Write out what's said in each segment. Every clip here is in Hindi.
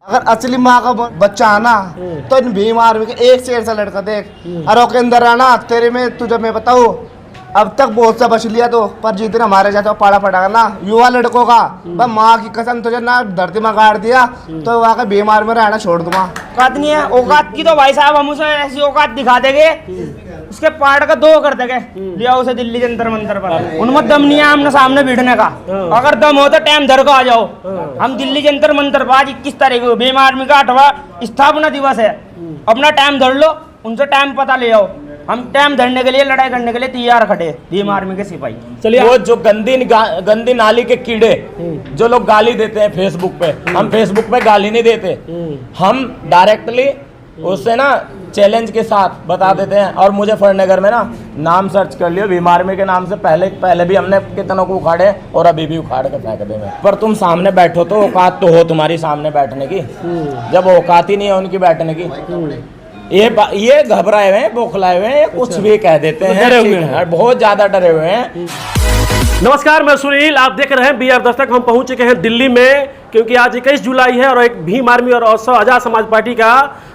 अगर असली माँ का बच्चा आना तो इन भीम आर्मी के एक शेर सा लड़का देख और के अंदर आना तेरे में तुझे मैं बताऊँ अब तक बहुत सा बच लिया तो पर जिस दिन हमारे जैसा पाड़ा पड़ा ना युवा लड़कों का पर माँ की कसम तुझे ना धरती में गाड़ दिया तो वहाँ के भीम आर्मी में रहना छोड़ दूंगा। औकात नहीं है, औकात की तो भाई साहब हम उसे ऐसी औकात दिखा देंगे उसके पार्ट का दो कर देंगे, लिया उसे दिल्ली जंतर मंतर पर। उनमें दम नहीं है हमने सामने बैठने का, अगर दम हो तो टाइम धर को आ जाओ। हम दिल्ली जंतर मंतर पर आज 21 तारीख को भीम आर्मी का 8वां स्थापना दिवस है, अपना टाइम धर लो, उनसे टाइम पता ले आओ। हम टाइम धरने के लिए लड़ाई करने के लिए तैयार खड़े भीम आर्मी के सिपाही। चलिए वो जो गंदी नाली के कीड़े जो लोग गाली देते हैं फेसबुक पे, हम फेसबुक पे गाली नहीं देते, हम डायरेक्टली उससे ना चैलेंज के साथ बता देते हैं। और मुजफ्फरनगर में ना नाम सर्च कर लियो भीम आर्मी के नाम से, पहले भी हमने कितनों को उखाड़े और अभी भी उखाड़ के फेंक देंगे। पर तुम सामने बैठो तो औकात तो हो तुम्हारी सामने बैठने की, जब औकात ही नहीं है उनकी बैठने की। ये घबराए हुए हैं, बौखलाए हुए हैं, कुछ भी कह देते हैं, डरे हुए हैं, बहुत ज्यादा डरे हुए हैं। नमस्कार, मैं सुनील, आप देख रहे हैं BR दस्तक। हम पहुंच चुके हैं दिल्ली में क्योंकि आज 21 जुलाई है और एक भीम आर्मी और आजाद समाज पार्टी का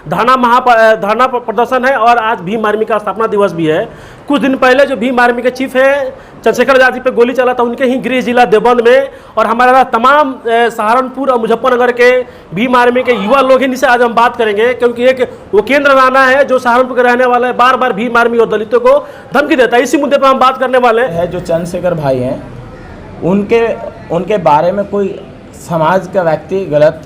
धरना प्रदर्शन है और आज भीम आर्मी का स्थापना दिवस भी है। कुछ दिन पहले जो भीम आर्मी के चीफ है चंद्रशेखर आजाद जी पे गोली चला था उनके ही गृह जिला देवबंद में, और हमारा तमाम सहारनपुर और मुजफ्फरनगर के भीम आर्मी के युवा लोग हैं, जिनसे आज हम बात करेंगे क्योंकि एक उपेंद्र राणा है जो सहारनपुर के रहने वाला है, बार बार भीम आर्मी और दलितों को धमकी देता है। इसी मुद्दे पर हम बात करने वाले हैं। जो चंद्रशेखर भाई हैं उनके बारे में कोई समाज का व्यक्ति गलत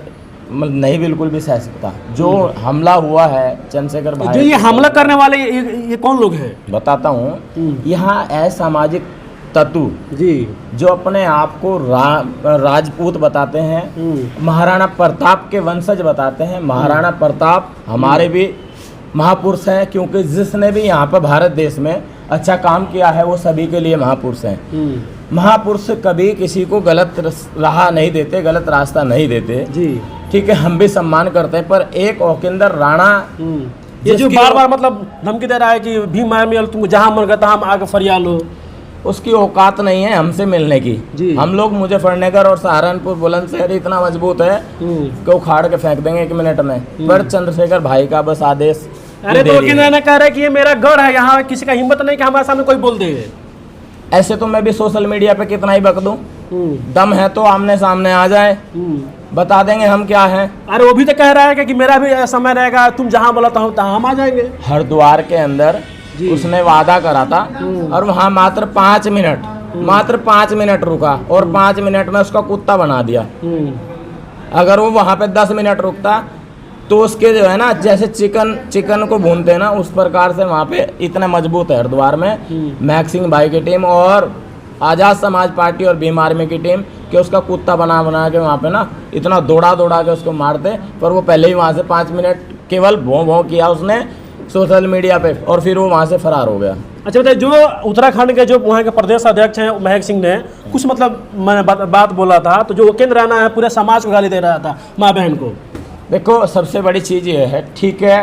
नहीं बिल्कुल भी सह सकता। जो हमला हुआ है चंद्रशेखर भाई, जो ये हमला करने वाले ये कौन लोग हैं बताता हूँ। यहाँ असामाजिक तत्व जी जो अपने आप को राजपूत बताते हैं, महाराणा प्रताप के वंशज बताते हैं। महाराणा प्रताप हमारे भी महापुरुष हैं, क्योंकि जिसने भी यहाँ पर भारत देश में अच्छा काम किया है वो सभी के लिए महापुरुष हैं। महापुरुष कभी किसी को गलत राह नहीं देते, गलत रास्ता नहीं देते जी, ठीक है, हम भी सम्मान करते हैं। पर एक उपेंद्र राणा ये जो बार बार मतलब धमकी दे रहा है कि भीम आर्मी तुम जहाँ मन करता हम आगे फरियाद लो, उसकी औकात नहीं है हमसे मिलने की। हम लोग मुजफ्फरनगर और सहारनपुर बुलंदशहर इतना मजबूत है कि उखाड़ के फेंक देंगे 1 मिनट में। पर चंद्रशेखर भाई का बस आदेश। अरे तो किन्होंने कह रहा है कि ये मेरा गढ़ है, यहाँ किसी का हिम्मत नहीं कि हमारे सामने कोई बोल दे। ऐसे तो मैं भी सोशल मीडिया पे कितना ही बक दूं, दम है तो आमने सामने आ जाए, बता देंगे हम क्या हैं। अरे वो भी तो कह रहा है कि मेरा भी समय रहेगा, तुम जहाँ बोला था हम आ जाएंगे। हरिद्वार के अंदर उसने वादा करा था और वहाँ मात्र 5 मिनट रुका और 5 मिनट में उसका कुत्ता बना दिया। अगर वो वहाँ पे 10 मिनट रुकता तो उसके जो है ना, जैसे चिकन को भूनते हैं ना, उस प्रकार से वहाँ पे इतना मजबूत है हरिद्वार में महक सिंह भाई की टीम और आज़ाद समाज पार्टी और भीम आर्मी की टीम कि उसका कुत्ता बना के वहाँ पे ना इतना दौड़ा के उसको मारते। पर वो पहले ही वहाँ से 5 मिनट केवल भों किया उसने सोशल मीडिया पे और फिर वो वहाँ से फरार हो गया। अच्छा बताइए, जो उत्तराखंड के जो वहाँ के प्रदेश अध्यक्ष हैं महक सिंह ने कुछ मतलब मैंने बात बोला था, तो जो उपेंद्र राणा है पूरे समाज को गाली दे रहा था, माँ बहन को। देखो सबसे बड़ी चीज़ ये है, ठीक है,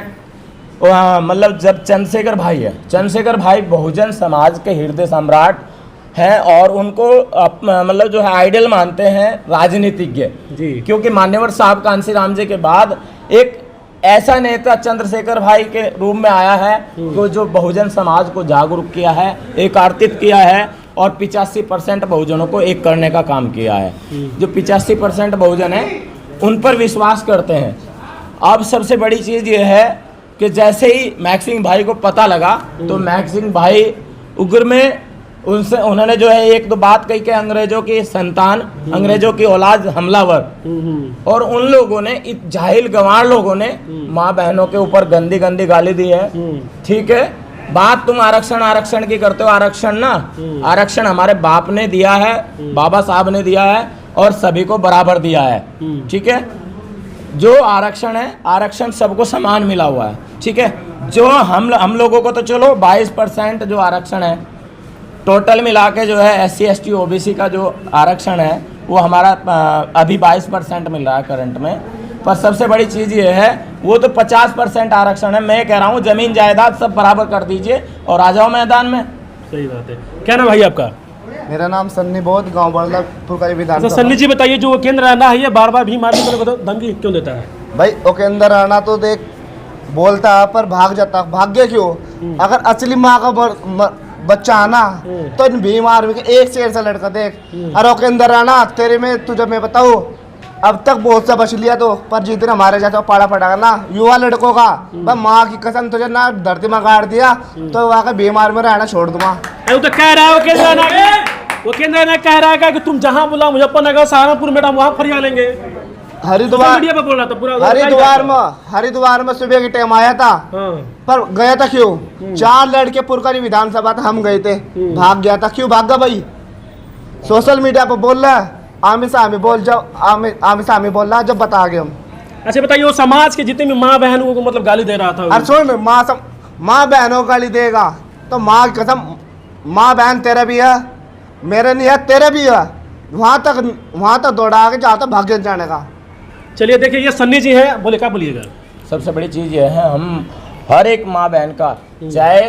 मतलब जब चंद्रशेखर भाई बहुजन समाज के हृदय सम्राट हैं और उनको मतलब जो है आइडल मानते हैं राजनीतिज्ञ जी, क्योंकि मान्यवर साहब कांसी राम जी के बाद एक ऐसा नेता चंद्रशेखर भाई के रूप में आया है जो बहुजन समाज को जागरूक किया है, एकार्तित किया है और 85% बहुजनों को एक करने का काम किया है। जो 85% बहुजन है उन पर विश्वास करते हैं। अब सबसे बड़ी चीज़ ये है कि जैसे ही महक सिंह भाई को पता लगा तो महक सिंह भाई उग्र में उन्होंने जो है 1-2 बात कही के अंग्रेजों की संतान, अंग्रेजों की औलाद हमलावर, और उन लोगों ने जाहिल गंवार लोगों ने माँ बहनों के ऊपर गंदी गाली दी है। ठीक है, बात तुम आरक्षण की करते हो। आरक्षण हमारे बाप ने दिया है, बाबा साहब ने दिया है और सभी को बराबर दिया है। ठीक है, जो आरक्षण है, आरक्षण सबको समान मिला हुआ है। ठीक है, जो हम लोगों को तो चलो 22% जो आरक्षण है टोटल मिला के जो है SC ST OBC का जो आरक्षण है वो हमारा अभी 22% मिल रहा है करंट में। पर सबसे बड़ी चीज़ ये है वो तो 50% आरक्षण है। मैं कह रहा हूँ जमीन जायदाद सब बराबर कर दीजिए और आ जाओ मैदान में। सही बात है। क्या नाम भाई आपका? मेरा नाम सन्नी बहुत, गाँव बड़लापुर का विधान। सन्नी जी बताइए, जो केंद्र रहना है ये बार बार भीम आर्मी को धमकी क्यों देता है? भाई ओके अंदर आना तो देख बोलता पर भाग जाता, भाग गया क्यों? अगर असली माँ का बच्चा आना तो इन भीम आर्मी के एक शेर सा लड़का देख, और ओके अंदर आना तेरे में तुझे मैं बताऊँ अब तक बहुत सा बच लिया तो, पर जिस दिन हमारे जाता पाड़ा पड़ा ना युवा लड़कों का, पर माँ की कसम तुझे ना धरती में गाड़ दिया तो वहाँ का भीम आर्मी में रहना छोड़ दूंगा। वो तो कह रहा है वो केंद्र ने कह रहा है कि तुम जहाँ बोला मुजफ्फरनगर सहारनपुर मैडम वहाँ फरिया लेंगे। हरिद्वार मीडिया पे बोल रहा था पूरा हरिद्वार में सुबह के टाइम आया था, पर गया था क्यों? 4 लड़के पुरकारी विधानसभा था, हम गए थे, भाग गया था क्यों? भागा भाई। सोशल मीडिया पर बोल रहा है आमी सामी बोल जाओ, आमी सामी बोल रहा जब बता गए हम। अच्छा बताइए, वो समाज के जितने भी माँ बहनों को मतलब गाली दे रहा था। अरे सुन, माँ बहनों को गाली देगा तो माँ की कसम, माँ बहन तेरा भी है मेरे नहीं है, तेरे भी है, वहाँ तक दौड़ा के जहाँ तक भाग्य जाने का। चलिए देखिए ये सन्नी जी है, बोले क्या बोलिएगा? सबसे बड़ी चीज़ ये है, हम हर एक माँ बहन का, चाहे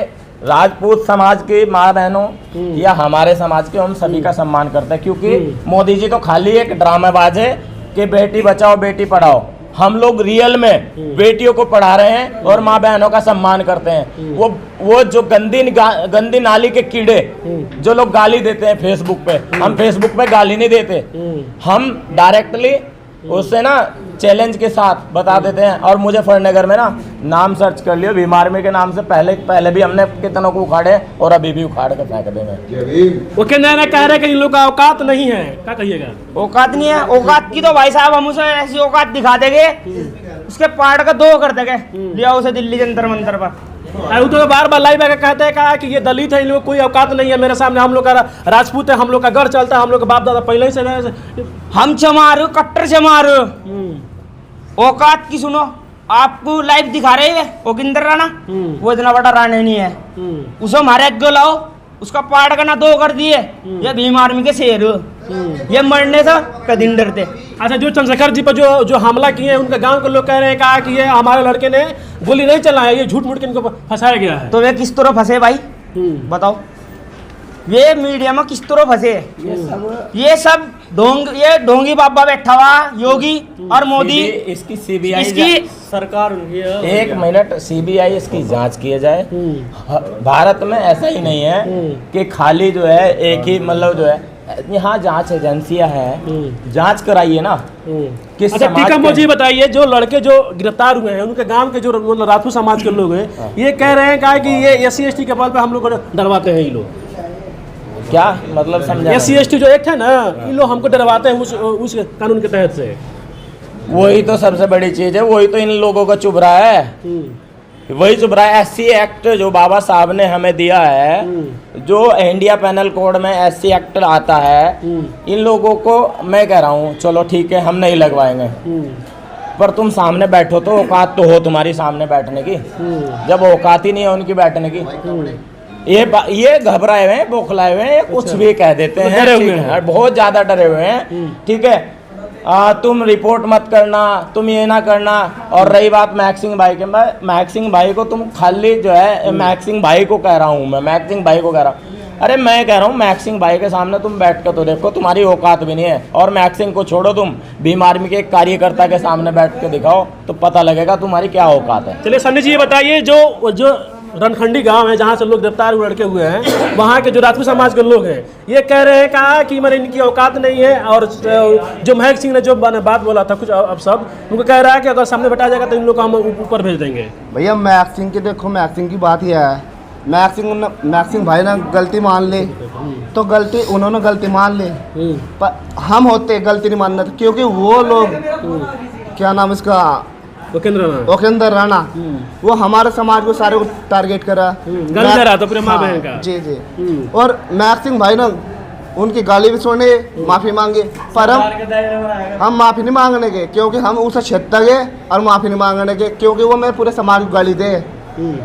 राजपूत समाज की माँ बहनों या हमारे समाज के, हम सभी का सम्मान करते हैं, क्योंकि मोदी जी तो खाली एक ड्रामेबाज है कि बेटी बचाओ बेटी पढ़ाओ। हम लोग रियल में बेटियों को पढ़ा रहे हैं और माँ बहनों का सम्मान करते हैं। वो जो गंदी नाली के कीड़े जो लोग गाली देते हैं फेसबुक पे, हम फेसबुक पे गाली नहीं देते, हम डायरेक्टली उससे ना चैलेंज के साथ बता देते हैं। और मुजफ्फरनगर में ना नाम सर्च कर लियो, भीम आर्मी के नाम से पहले भी हमने कितनों को उखाड़े और अभी भी उखाड़ कर फेंक देंगे। वो केंद्र कह रहे हैं कि इन लोग का औकात नहीं है, क्या कहिएगा? औकात नहीं है, औकात की तो भाई साहब हम उसे ऐसी औकात दिखा देंगे उसके पार्ट का 2 कर देंगे, लिया उसे दिल्ली जंतर मंतर पर। वो तो बार बार लाइव आकर कहते हैं कहा कि ये दलित है, इन लोग कोई औकात नहीं है मेरे सामने, हम लोग का राजपूत है, हम लोग का गढ़ चलता है, हम लोग का बाप दादा पहले ही से हम चमार कट्टर चमार। औकात की सुनो, आपको लाइव दिखा रहे हैं ओकिंदर राणा, वो इतना बड़ा राणा नहीं है, उसे हमारे आगे लाओ, उसका पार्ट का ना 2 कर दिए। ये भीम आर्मी के शेर, ये मरने से कदीम डरते। अच्छा, जो चंद्रशेखर जी पर जो हमला किए हैं, उनके गांव के लोग कह रहे हैं कहा कि ये हमारे लड़के ने गोली नहीं चलाया, ये झूठ मूठ के इनको फंसाया गया है। तो वे किस तरह फंसे भाई बताओ? ये मीडिया में किस तरह फंसे? ये सब ढोंगी बाबा बैठा हुआ योगी और मोदी, इसकी सीबीआई इसकी सरकार 1 मिनट सीबीआई इसकी जांच किए जाए। भारत में ऐसा ही नहीं है कि खाली जो है एक ही मतलब जो है, यहाँ जांच एजेंसियां हैं, जांच कराइए ना। किस अच्छा समाज टीका के- मुझे बताइए, जो लड़के जो गिरफ्तार हुए हैं उनके गांव के जो मतलब राजपूत समाज के लोग हैं, ये कह रहे हैं कहा कि ये SC/ST के बल पे हम लोग को डरवाते हैं। ये लोग क्या मतलब समझा? SC/ST जो एक्ट है ना, ये लोग हमको डरवाते हैं उस कानून के तहत से। वही तो सबसे बड़ी चीज है, वही तो इन लोगों को चुभ रहा है, वही चुभ रहा है। SC एक्ट जो बाबा साहब ने हमें दिया है, जो इंडिया पैनल कोड में SC एक्ट आता है, इन लोगों को मैं कह रहा हूँ चलो ठीक है हम नहीं लगवाएंगे, पर तुम सामने बैठो तो औकात तो हो तुम्हारी सामने बैठने की। जब औकात ही नहीं है उनकी बैठने की, ये घबराए हुए हैं, बौखलाए हुए हैं, कुछ भी कह देते हैं, डरे हुए ठीक है, बहुत ज्यादा डरे हुए हैं। ठीक है, तुम रिपोर्ट मत करना, तुम ये ना करना। और रही बात महक सिंह भाई के, महक सिंह भाई को तुम खाली जो है, महक सिंह भाई को कह रहा हूँ मैं, महक सिंह भाई को कह रहा हूँ, अरे मैं कह रहा हूँ महक सिंह भाई के सामने तुम बैठ कर तो देखो, तुम्हारी औकात भी नहीं है। और महक सिंह को छोड़ो, तुम भीम आर्मी के एक कार्यकर्ता के सामने बैठ के दिखाओ तो पता लगेगा तुम्हारी क्या औकात है। चलिए सन्नी जी ये बताइए, जो रणखंडी गांव है जहाँ से लोग गिरफ्तार हुए लड़के हुए हैं, वहाँ के जो राजपूत समाज के लोग हैं, ये कह रहे हैं कहा कि मैंने इनकी औकात नहीं है। और जो महक सिंह ने जो बात बोला था कुछ अब सब उनको कह रहा है कि अगर सामने बैठा जाएगा तो इन लोग को हम ऊपर भेज देंगे। भैया महक सिंह की देखो, महक सिंह की बात ही है, महक सिंह भाई ना गलती मान ले तो गलती उन्होंने गलती मान ले, पर हम होते गलती नहीं मानना, क्योंकि वो लोग क्या नाम इसका ओकेंद्र राणा, वो हमारे समाज को सारे को टारगेट करा, गाली दे रहा था पूरे माँ बहन का। जी जी। और महक सिंह भाई ना उनकी गाली भी सुने, माफी मांगे, पर हम माफी नहीं मांगने के, क्योंकि हम उसे छेदते गए, और माफी नहीं मांगने के क्योंकि वो मेरे पूरे समाज को गाली दे,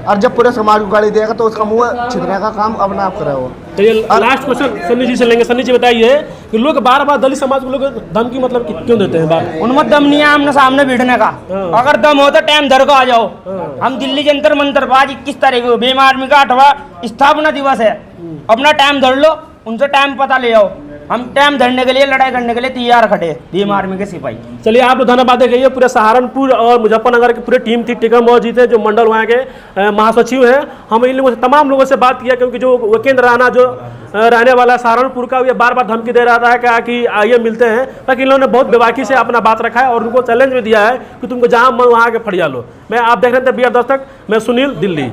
और जब पूरे समाज को गाली देगा तो उसका मुंह छिदने का काम अपने आप करे वो। चलिए लास्ट क्वेश्चन सन्नी जी से लेंगे। सन्नी जी बताइए कि लोग बार बार दलित समाज को लोग धमकी मतलब क्यों देते हैं? बार उनमें दम नहीं है आमने सामने भिड़ने का, अगर दम हो तो टाइम धर को आ जाओ। हम दिल्ली जंतर मंतर आज 21 तारीख को भीम आर्मी का 8वां स्थापना दिवस है, अपना टाइम धर लो, उनसे टाइम पता ले आओ। हम टाइम धरने के लिए, लड़ाई करने के लिए तैयार खड़े भीम आर्मी के सिपाही। चलिए आप लोग धन्यवाद देखिए, पूरे सहारनपुर और मुजफ्फरनगर की पूरी टीम थी, टिकम मौजी थे जो मंडल वहाँ के महासचिव हैं। हम इन लोगों से, तमाम लोगों से बात किया, क्योंकि जो वकील राणा जो रहने वाला सहारनपुर का, ये बार बार धमकी दे रहा था कि आइए मिलते हैं, ताकि इन लोगों ने बहुत बेबाकी से अपना बात रखा है और उनको चैलेंज भी दिया है कि तुमको जहाँ मन वहाँ के फड़िया लो। मैं आप देख रहे थे बी आर दस्तक, मैं सुनील, दिल्ली।